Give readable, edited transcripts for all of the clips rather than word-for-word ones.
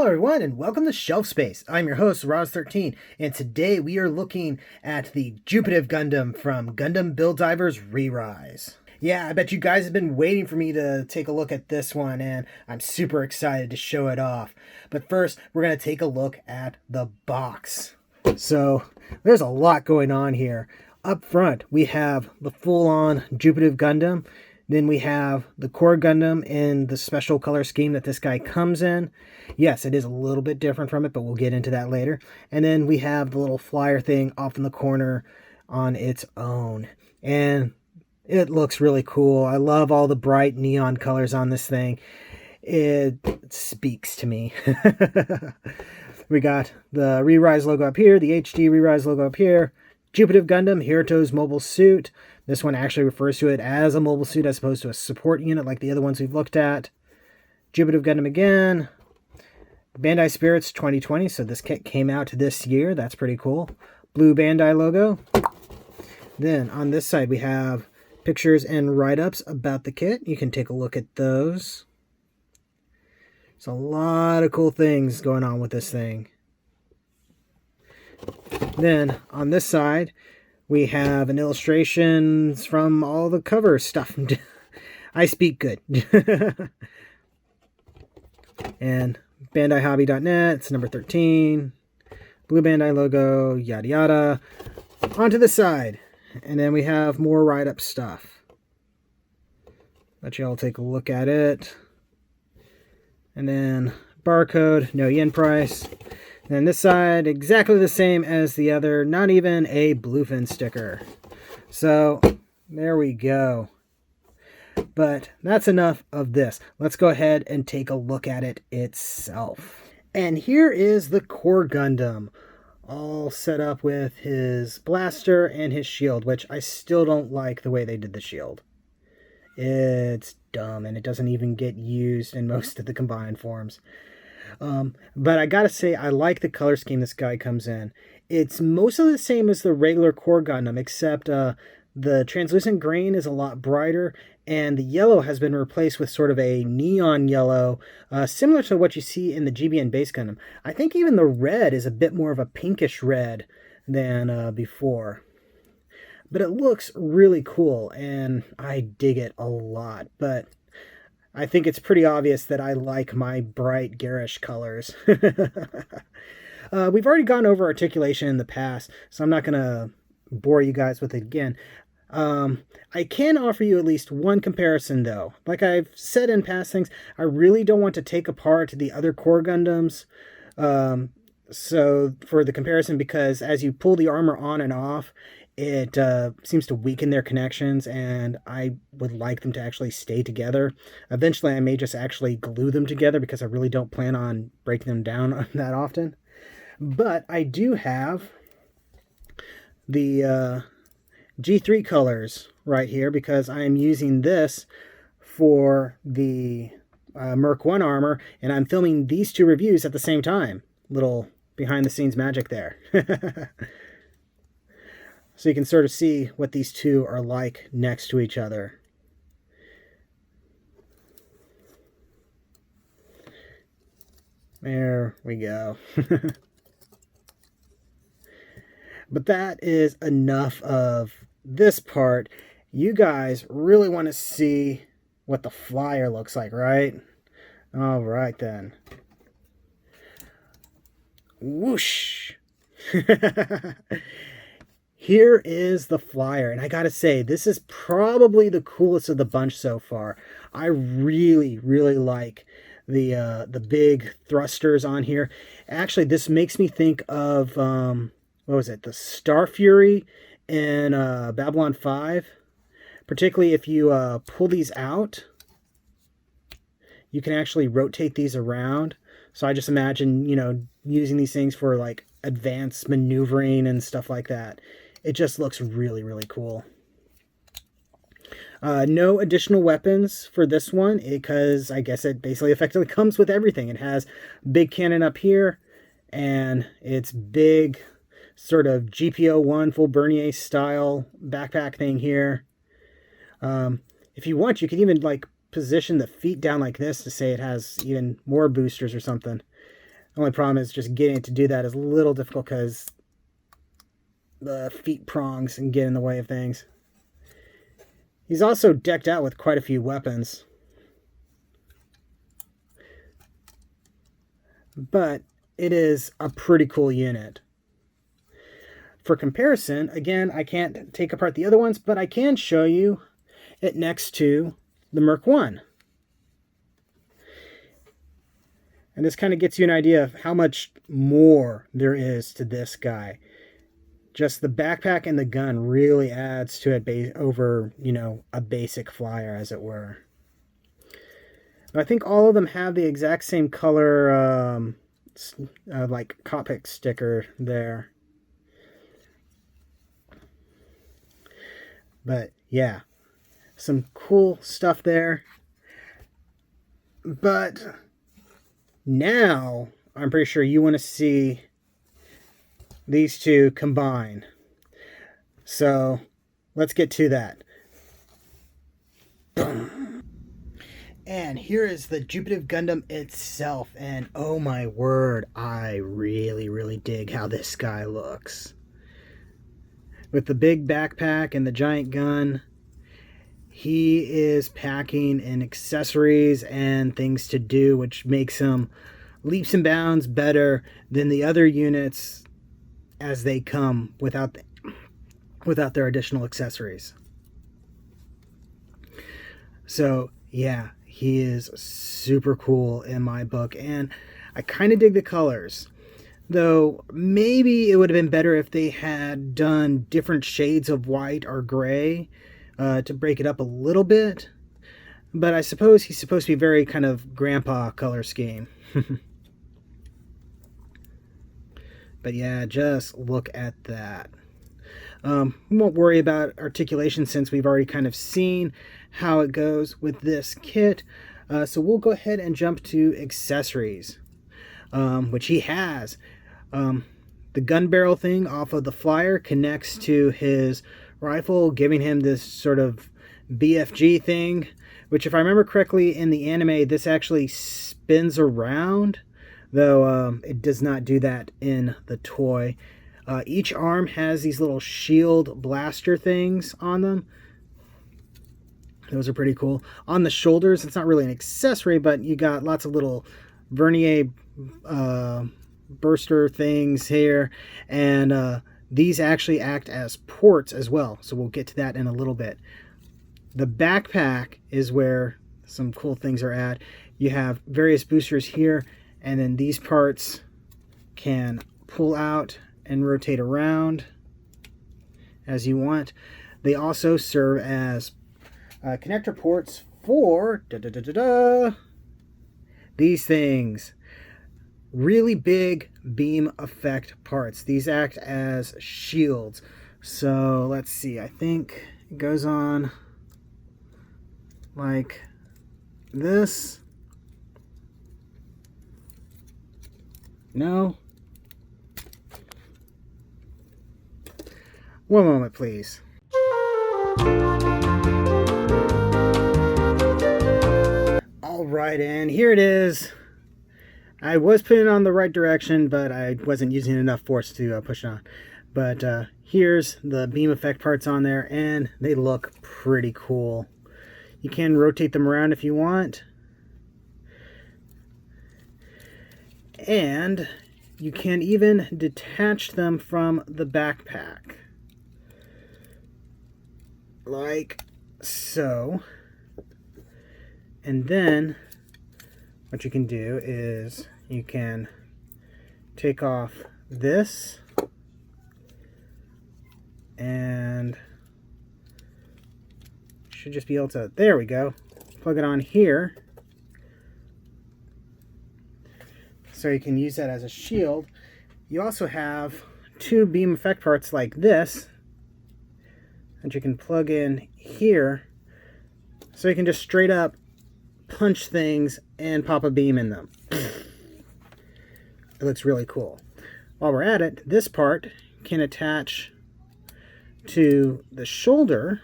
Hello everyone and welcome to Shelf Space. I'm your host, Roz13, and today we are looking at the Jupitive Gundam from Gundam Build Divers Re-Rise. Yeah, I bet you guys have been waiting for me to take a look at this one, and I'm super excited to show it off. But first, we're going to take a look at the box. So, there's a lot going on here. Up front, we have the full-on Jupitive Gundam. Then we have the core Gundam in the special color scheme that this guy comes in. Yes, it is a little bit different from it, but we'll get into that later. And then we have the little flyer thing off in the corner on its own. And it looks really cool. I love all the bright neon colors on this thing. It speaks to me. We got the Re-Rise logo up here, the HD Re-Rise logo up here. Jupitive Gundam, Hiruto's mobile suit. This one actually refers to it as a mobile suit as opposed to a support unit like the other ones we've looked at. Jupitive Gundam again. Bandai Spirits 2020, so this kit came out this year. That's pretty cool. Blue Bandai logo. Then on this side we have pictures and write-ups about the kit. You can take a look at those. There's a lot of cool things going on with this thing. Then on this side we have an illustrations from all the cover stuff. I speak good. And BandaiHobby.net, it's number 13. Blue Bandai logo, yada yada. Onto the side. And then we have more write-up stuff. Let you all take a look at it. And then barcode, no yen price. And this side, exactly the same as the other, not even a bluefin sticker. So, there we go. But that's enough of this. Let's go ahead and take a look at it itself. And here is the core Gundam, all set up with his blaster and his shield, which I still don't like the way they did the shield. It's dumb, and it doesn't even get used in most of the combined forms. But I gotta say, I like the color scheme this guy comes in. It's mostly the same as the regular core Gundam, except the translucent green is a lot brighter, and the yellow has been replaced with sort of a neon yellow, similar to what you see in the GBN base Gundam. I think even the red is a bit more of a pinkish red than before. But it looks really cool, and I dig it a lot, but I think it's pretty obvious that I like my bright, garish colors. We've already gone over articulation in the past, so I'm not going to bore you guys with it again. I can offer you at least one comparison, though. Like I've said in past things, I really don't want to take apart the other core Gundams. So for the comparison, because as you pull the armor on and off, it seems to weaken their connections, and I would like them to actually stay together. Eventually, I may just actually glue them together because I really don't plan on breaking them down that often. But I do have the G3 colors right here because I am using this for the Merc 1 armor, and I'm filming these two reviews at the same time. Little behind-the-scenes magic there. So you can sort of see what these two are like next to each other. There we go. But that is enough of this part. You guys really want to see what the flyer looks like, right? All right then. Whoosh! Here is the flyer, and I gotta say, this is probably the coolest of the bunch so far. I really, really like the big thrusters on here. Actually, this makes me think of, what was it, the Star Fury in Babylon 5. Particularly if you pull these out, you can actually rotate these around. So I just imagine, using these things for like advanced maneuvering and stuff like that. It just looks really, really cool. No additional weapons for this one because I guess it basically effectively comes with everything. It has big cannon up here and it's big sort of GPO-1 full Bernier style backpack thing here. If you want, you can even like position the feet down like this to say it has even more boosters or something. The only problem is just getting it to do that is a little difficult because the feet prongs and get in the way of things. He's also decked out with quite a few weapons. But it is a pretty cool unit. For comparison, again, I can't take apart the other ones, but I can show you it next to the Merc 1. And this kind of gets you an idea of how much more there is to this guy. Just the backpack and the gun really adds to it over, you know, a basic flyer, as it were. I think all of them have the exact same color, like cockpit sticker there. But yeah, some cool stuff there. But now I'm pretty sure you want to see these two combine. So let's get to that. And here is the Jupitive Gundam itself. And oh my word, I really dig how this guy looks. With the big backpack and the giant gun, he is packing in accessories and things to do, which makes him leaps and bounds better than the other units as they come without their additional accessories. So yeah, he is super cool in my book, and I kind of dig the colors. Though maybe it would have been better if they had done different shades of white or gray to break it up a little bit. But I suppose he's supposed to be very kind of grandpa color scheme. But yeah, just look at that. We won't worry about articulation since we've already kind of seen how it goes with this kit. So we'll go ahead and jump to accessories, which he has. The gun barrel thing off of the flyer connects to his rifle, giving him this sort of BFG thing, which if I remember correctly in the anime, this actually spins around, though it does not do that in the toy. Each arm has these little shield blaster things on them. Those are pretty cool. On the shoulders, it's not really an accessory, but you got lots of little vernier burster things here, and these actually act as ports as well, so we'll get to that in a little bit. The backpack is where some cool things are at. You have various boosters here, and then these parts can pull out and rotate around as you want. They also serve as connector ports for these things. Really big beam effect parts. These act as shields. So let's see, I think it goes on like this. No? One moment, please. All right, and here it is. I was putting it on the right direction, but I wasn't using enough force to push it on. But here's the beam effect parts on there, and they look pretty cool. You can rotate them around if you want. And you can even detach them from the backpack. Like so. And then what you can do is you can take off this and should just be able to, there we go, plug it on here. So you can use that as a shield. You also have two beam effect parts like this that you can plug in here, so you can just straight up punch things and pop a beam in them. It looks really cool. While we're at it, this part can attach to the shoulder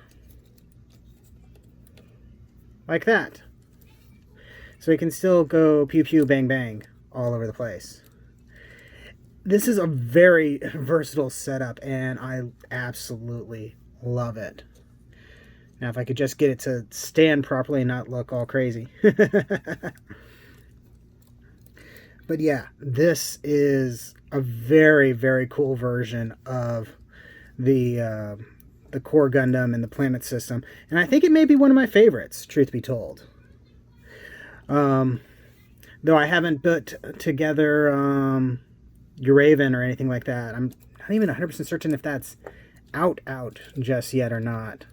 like that. So you can still go pew pew bang bang all over the place. This is a very versatile setup, and I absolutely love it. Now, if I could just get it to stand properly and not look all crazy. But yeah, this is a very, very cool version of the core Gundam and the planet system. And I think it may be one of my favorites, truth be told. Though I haven't put together Uraven or anything like that. I'm not even 100% certain if that's out just yet or not.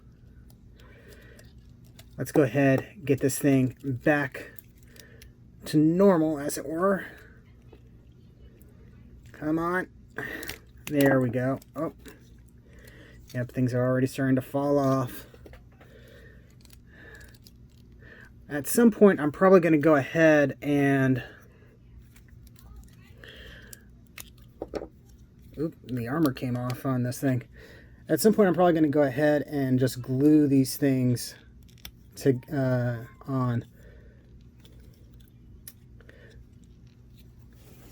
Let's go ahead, get this thing back to normal, as it were. Come on. There we go. Oh. Yep, things are already starting to fall off. At some point, I'm probably going to go ahead and... Oop, the armor came off on this thing. At some point, I'm probably going to go ahead and just glue these things on.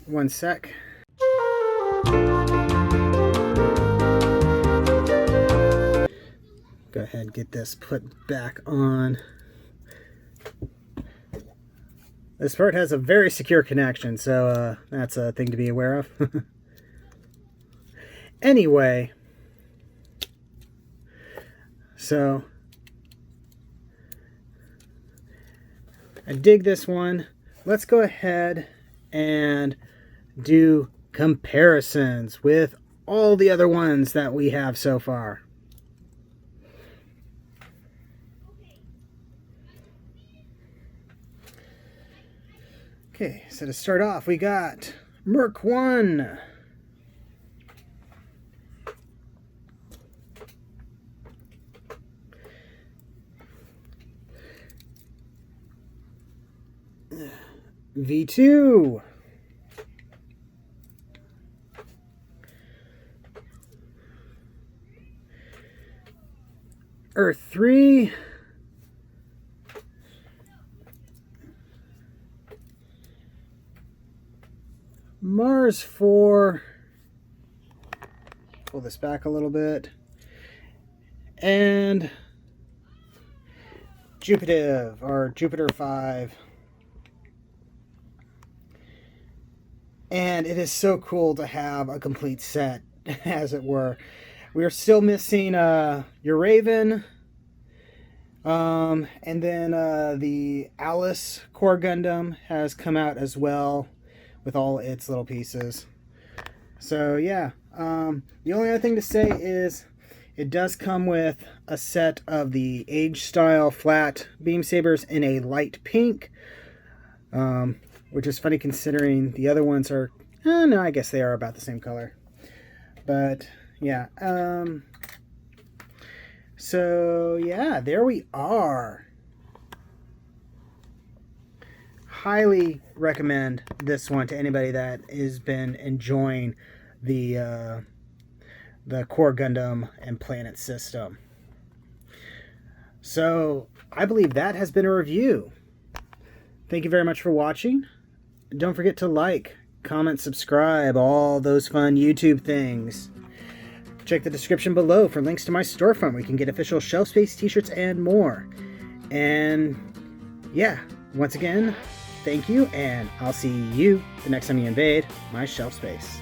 One sec. Go ahead and get this put back on. This part has a very secure connection, so that's a thing to be aware of. Anyway, so I dig this one. Let's go ahead and do comparisons with all the other ones that we have so far. Okay, so to start off, we got Merc 1. V2. Earth 3. Mars 4. Pull this back a little bit. And Jupitive, or Jupiter 5. And it is so cool to have a complete set, as it were. We are still missing Uraven. And then the Alice Core Gundam has come out as well with all its little pieces. So yeah, the only other thing to say is it does come with a set of the Age style flat beam sabers in a light pink. Which is funny considering the other ones are, no, I guess they are about the same color. But yeah, so yeah, there we are. Highly recommend this one to anybody that has been enjoying the Core Gundam and Planet system. So I believe that has been a review. Thank you very much for watching. Don't forget to like, comment, subscribe, all those fun YouTube things. Check the description below for links to my storefront where you can get official shelf space t-shirts and more. And yeah, once again, thank you, and I'll see you the next time you invade my shelf space.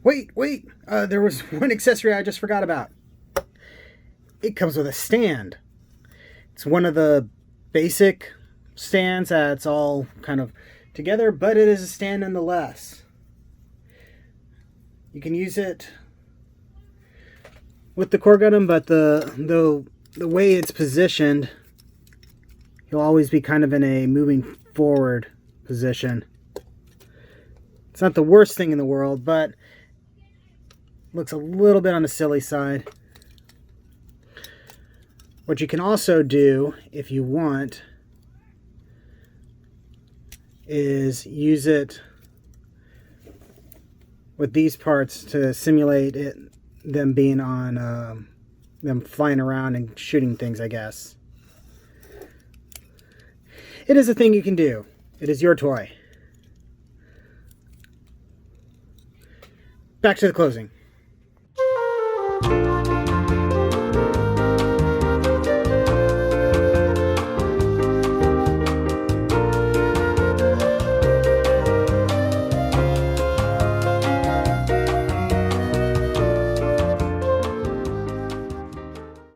Wait, there was one accessory I just forgot about. It comes with a stand. It's one of the basic stands that's all kind of together, but it is a stand nonetheless. You can use it with the Core Gundam, but the way it's positioned, you'll always be kind of in a moving forward position. It's not the worst thing in the world, but looks a little bit on the silly side. What you can also do, if you want, is use it with these parts to simulate them being on, them flying around and shooting things, I guess. It is a thing you can do. It is your toy. Back to the closing.